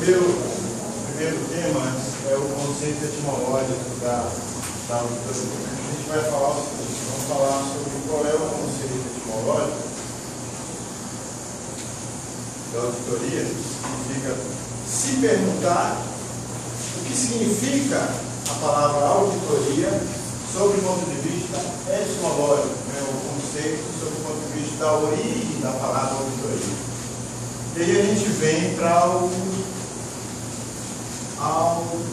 primeiro tema é o conceito etimológico da auditoria. A gente vai falar o seguinte, vamos falar sobre qual é o conceito etimológico da auditoria. Significa se perguntar o que significa a palavra auditoria sob o ponto de vista etimológico, né? O conceito sob o ponto de vista da origem da palavra auditoria. E aí a gente vem para o auditoria.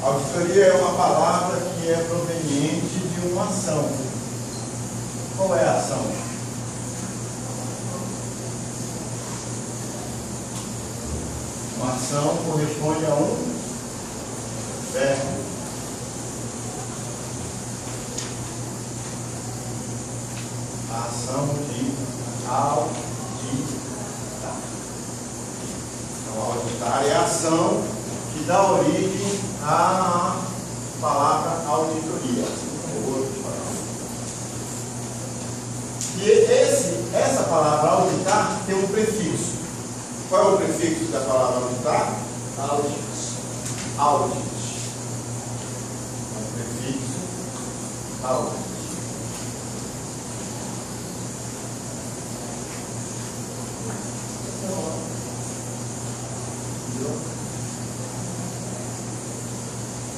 Auditoria é uma palavra que é proveniente de uma ação. Qual é a ação? Uma ação corresponde a um verbo. A ação de auditar. Então, auditar é a ação que dá origem à palavra auditoria. E essa palavra auditar tem um prefixo. Qual é o prefixo da palavra auditar? Audit. Audit. O prefixo audit.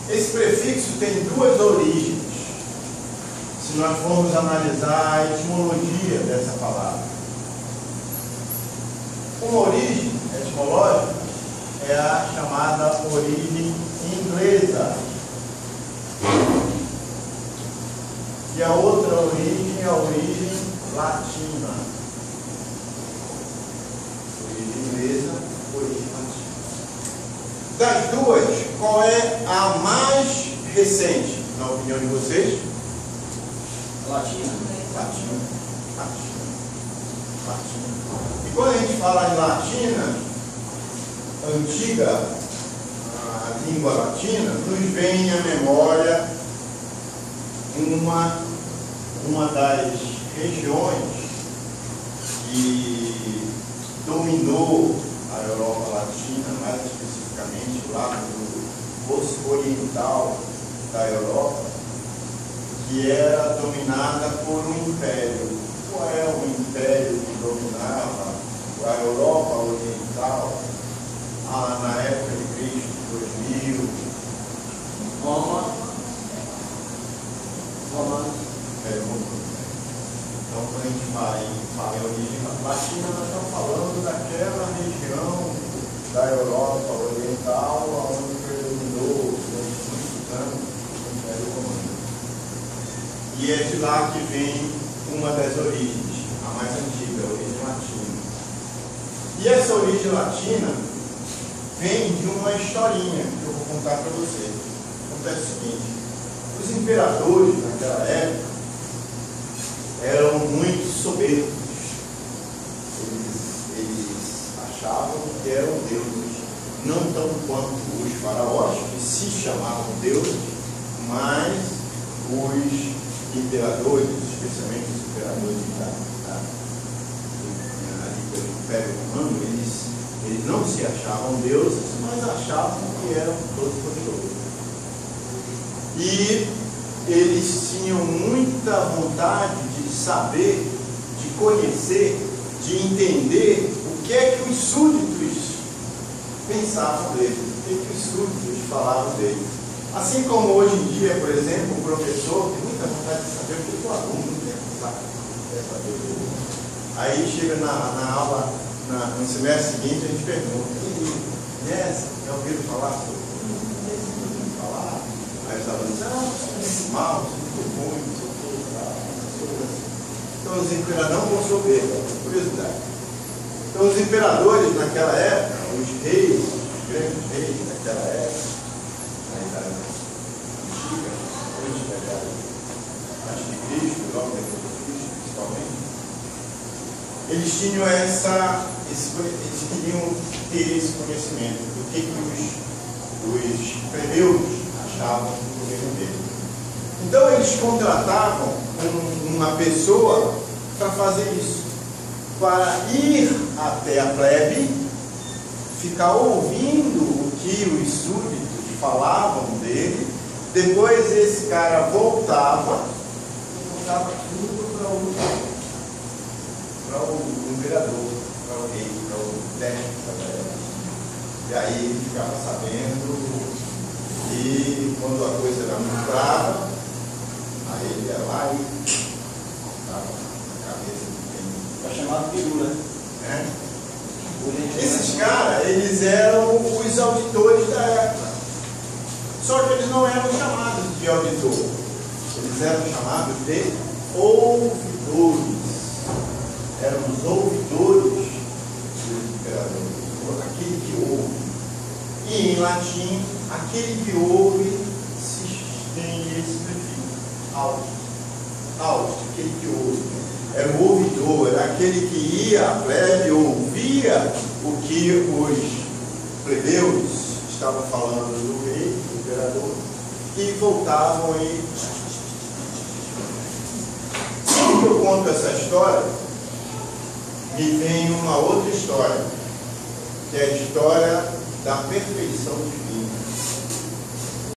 Esse prefixo tem duas origens, se nós formos analisar a etimologia dessa palavra. Uma origem etimológica é a chamada origem inglesa. E a outra origem é a origem latina. Origem inglesa, origem latina. Das duas, qual é a mais recente, na opinião de vocês? Latina. Latina. E quando a gente fala em latina, antiga, a língua latina, nos vem à memória uma das regiões que dominou a Europa Latina, mais especificamente lá no oriental da Europa, que era dominada por um império. Qual é o império que dominava a Europa Oriental na época de Cristo, 2000? Roma. Então, quando a gente fala em origem latina, nós estamos falando daquela região da Europa Oriental onde predominou durante muitos anos o Império Romano. E é de lá que vem uma das origens, a mais antiga, a origem latina. E essa origem latina vem de uma historinha que eu vou contar para vocês. Acontece o seguinte: os imperadores naquela época eram muito soberbos. Eles achavam que eram deuses, não tão quanto os faraós, que se chamavam deuses, mas os imperadores, especialmente os imperadores ali pelo Império Romano, eles não se achavam deuses, mas achavam que eram todos poderosos. E eles tinham muita vontade de saber, de conhecer, de entender o que é que os súditos pensavam dele, o que é que os súditos falavam dele. Assim como hoje em dia, por exemplo, o professor tem muita vontade de saber o que o aluno quer saber. Aí chega na aula, no semestre seguinte, a gente pergunta: já ouviram falar sobre isso? Falar? Aí os alunos dizem: mal, muito ruim, então os imperadores não vão saber, curiosidade. Então os imperadores naquela época, os reis, os grandes reis daquela época, na Idade Antiga, antes de Cristo, logo depois de Cristo, principalmente, eles tinham eles queriam ter esse conhecimento do que os plebeus achavam do governo dele. Então eles contratavam uma pessoa para fazer isso, para ir até a plebe, ficar ouvindo o que os súditos falavam dele. Depois esse cara voltava tudo para o imperador, para o rei, para o técnico da época. E aí ele ficava sabendo, e quando a coisa era muito brava, aí ele ia lá e cortava a cabeça de quem. É chamado figura. Né? Esses caras, eles eram os auditores da época. Só que eles não eram chamados de auditor. Eles eram chamados de ouvidores. Eram os ouvidores do imperador. Aquele que ouve. E em latim, aquele que ouve tem esse prefixo. Audit, aquele que ouve. Era o ouvidor, era aquele que ia à plebe, ouvia o que os plebeus estavam falando do rei, do imperador, e voltavam e... Sempre que eu conto essa história, me vem uma outra história, que é a história da perfeição divina.